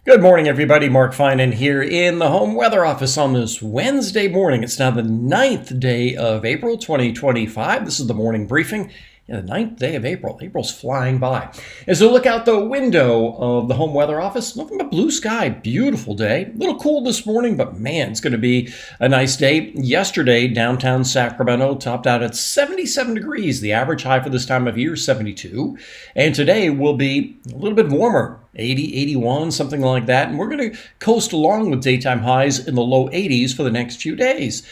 Good morning, everybody. Mark Finan here in the home weather office on this Wednesday morning. It's now the 9th day of April, 2025. This is the morning briefing. Yeah, the 9th day of April. April's flying by. As we look out the window of the home weather office, nothing but blue sky. Beautiful day. A little cool this morning, but man, it's going to be a nice day. Yesterday, downtown Sacramento topped out at 77 degrees. The average high for this time of year is 72. And today will be a little bit warmer. 80, 81, something like that. And we're going to coast along with daytime highs in the low 80s for the next few days.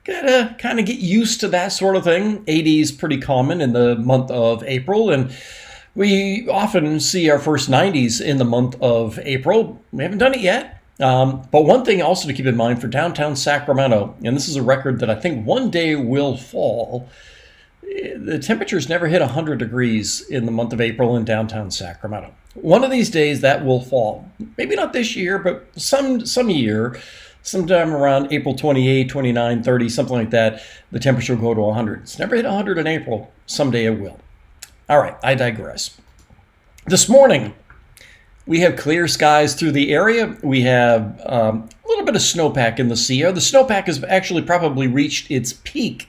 Gotta kind of get used to that sort of thing. 80s pretty common in the month of April, and we often see our first 90s in the month of April. We haven't done it yet. But one thing also to keep in mind for downtown Sacramento, and this is a record that I think one day will fall, the temperatures never hit 100 degrees in the month of April in downtown Sacramento. One of these days that will fall. Maybe not this year, but some year, sometime around April 28, 29, 30, something like that, the temperature will go to 100. It's never hit 100 in April. Someday it will. All right, I digress. This morning, we have clear skies through the area. We have a little bit of snowpack in the Sierra. The snowpack has actually probably reached its peak.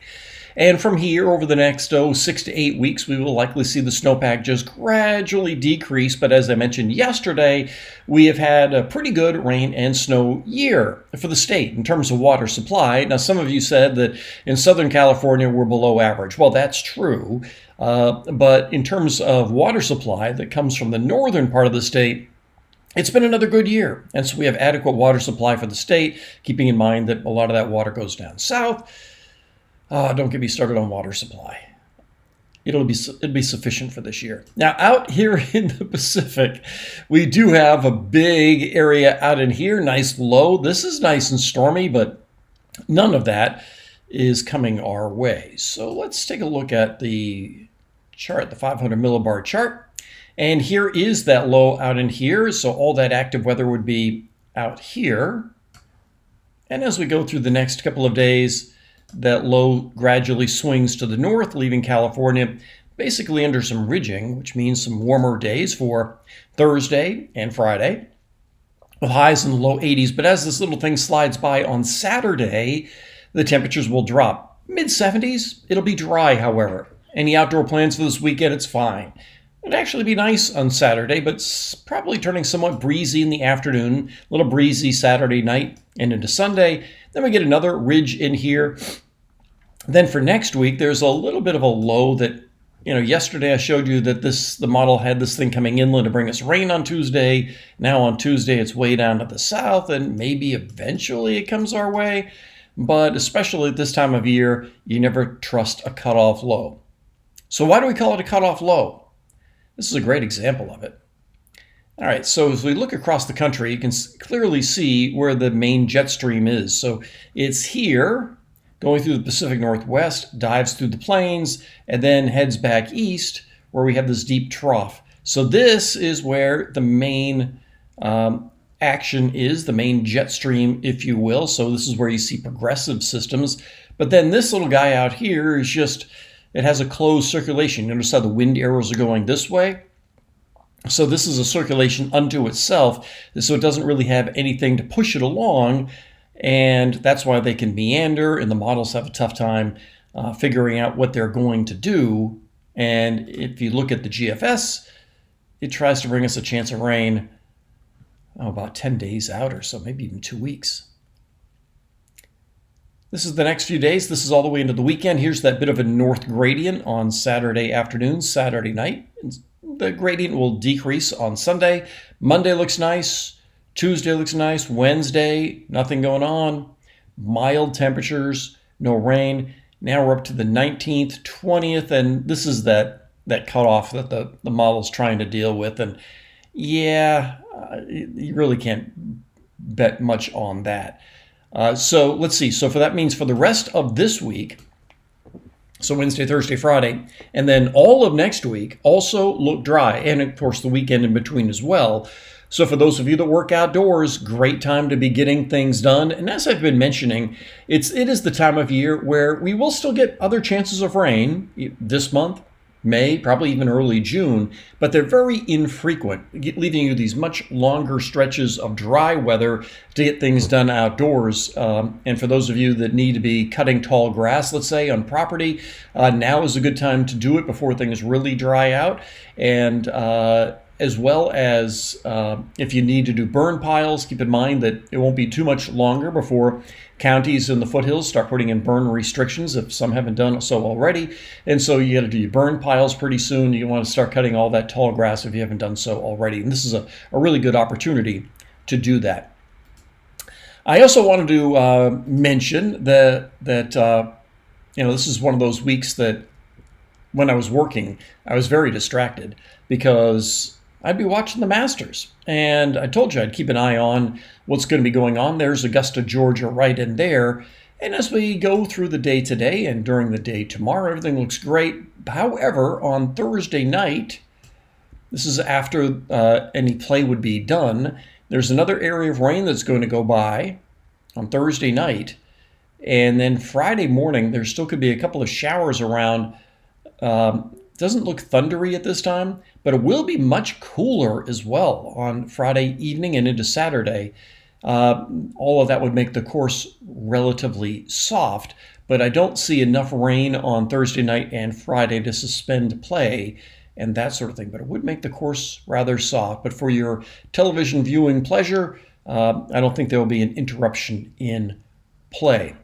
And from here, over the next 6 to 8 weeks, we will likely see the snowpack just gradually decrease. But as I mentioned yesterday, we have had a pretty good rain and snow year for the state in terms of water supply. Now, some of you said that in Southern California, we're below average. Well, that's true. But in terms of water supply that comes from the northern part of the state, it's been another good year. And so we have adequate water supply for the state, keeping in mind that a lot of that water goes down south. Don't get me started on water supply. It'll be sufficient for this year. Now, out here in the Pacific, we do have a big area out in here, nice low. This is nice and stormy, but none of that is coming our way. So let's take a look at the chart, the 500 millibar chart. And here is that low out in here. So all that active weather would be out here. And as we go through the next couple of days, that low gradually swings to the north, leaving California basically under some ridging, which means some warmer days for Thursday and Friday, with highs in the low 80s. But as this little thing slides by on Saturday, the temperatures will drop. Mid-70s. It'll be dry, however. Any outdoor plans for this weekend, it's fine. It'd actually be nice on Saturday, but it's probably turning somewhat breezy in the afternoon. A little breezy Saturday night and into Sunday. Then we get another ridge in here. Then for next week, there's a little bit of a low that, yesterday I showed you that the model had this thing coming inland to bring us rain on Tuesday. Now on Tuesday, it's way down to the south, and maybe eventually it comes our way. But especially at this time of year, you never trust a cutoff low. So why do we call it a cutoff low? This is a great example of it. All right, so as we look across the country, you can clearly see where the main jet stream is. So it's here, going through the Pacific Northwest, dives through the plains, and then heads back east, where we have this deep trough. So this is where the main action is, the main jet stream, if you will. So this is where you see progressive systems. But then this little guy out here is just, it has a closed circulation. You notice how the wind arrows are going this way? So this is a circulation unto itself, so it doesn't really have anything to push it along, and that's why they can meander, and the models have a tough time figuring out what they're going to do. And if you look at the GFS, it tries to bring us a chance of rain about 10 days out or so, maybe even 2 weeks. This is the next few days. This is all the way into the weekend. Here's that bit of a north gradient on Saturday afternoon, Saturday night. The gradient will decrease on Sunday. Monday looks nice. Tuesday looks nice. Wednesday, nothing going on. Mild temperatures, no rain. Now we're up to the 19th, 20th, and this is that cutoff that the model's trying to deal with. And yeah, you really can't bet much on that. So let's see. So that means for the rest of this week, so Wednesday, Thursday, Friday, and then all of next week also look dry. And of course, the weekend in between as well. So for those of you that work outdoors, great time to be getting things done. And as I've been mentioning, it is the time of year where we will still get other chances of rain this month, May, probably even early June, but they're very infrequent, leaving you these much longer stretches of dry weather to get things done outdoors. And for those of you that need to be cutting tall grass, let's say, on property, now is a good time to do it before things really dry out. And as well as if you need to do burn piles, keep in mind that it won't be too much longer before counties in the foothills start putting in burn restrictions if some haven't done so already. And so you got to do your burn piles pretty soon. You want to start cutting all that tall grass if you haven't done so already. And this is a really good opportunity to do that. I also wanted to mention that this is one of those weeks that when I was working, I was very distracted because I'd be watching the Masters. And I told you I'd keep an eye on what's going to be going on. There's Augusta, Georgia right in there. And as we go through the day today and during the day tomorrow, everything looks great. However, on Thursday night, this is after any play would be done, there's another area of rain that's going to go by on Thursday night. And then Friday morning, there still could be a couple of showers around. Doesn't look thundery at this time, but it will be much cooler as well on Friday evening and into Saturday. All of that would make the course relatively soft, but I don't see enough rain on Thursday night and Friday to suspend play and that sort of thing, but it would make the course rather soft. But for your television viewing pleasure, I don't think there will be an interruption in play.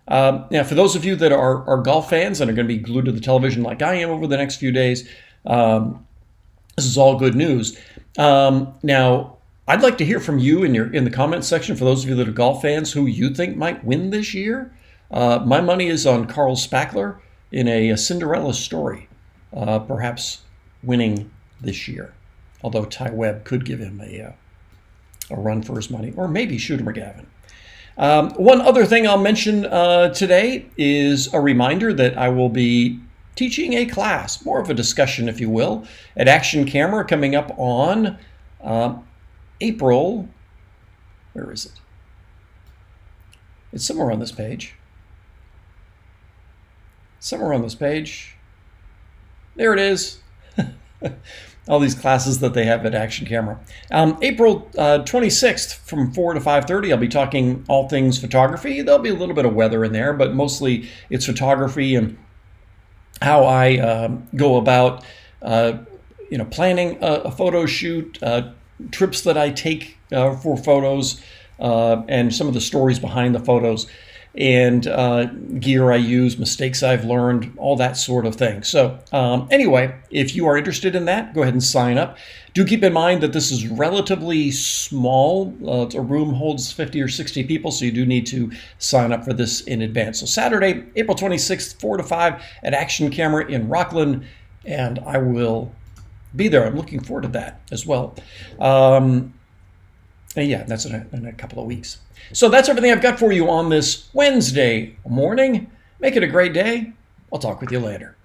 Now, for those of you that are golf fans and are going to be glued to the television like I am over the next few days, this is all good news. Now, I'd like to hear from you in the comments section, for those of you that are golf fans, who you think might win this year. My money is on Carl Spackler in a Cinderella story, perhaps winning this year. Although Ty Webb could give him a run for his money, or maybe Shooter McGavin. One other thing I'll mention today is a reminder that I will be teaching a class, more of a discussion, if you will, at Action Camera coming up on April. Where is it? It's somewhere on this page. Somewhere on this page. There it is. All these classes that they have at Action Camera. April 26th from 4 to 5:30, I'll be talking all things photography. There'll be a little bit of weather in there, but mostly it's photography and how I go about planning a photo shoot, trips that I take for photos, and some of the stories behind the photos, and gear I use, mistakes I've learned, all that sort of thing. So anyway, if you are interested in that, go ahead and sign up. Do keep in mind that this is relatively small. A room holds 50 or 60 people, so you do need to sign up for this in advance. So Saturday, April 26th, 4 to 5 at Action Camera in Rockland, and I will be there. I'm looking forward to that as well. Yeah, that's in a couple of weeks. So that's everything I've got for you on this Wednesday morning. Make it a great day. I'll talk with you later.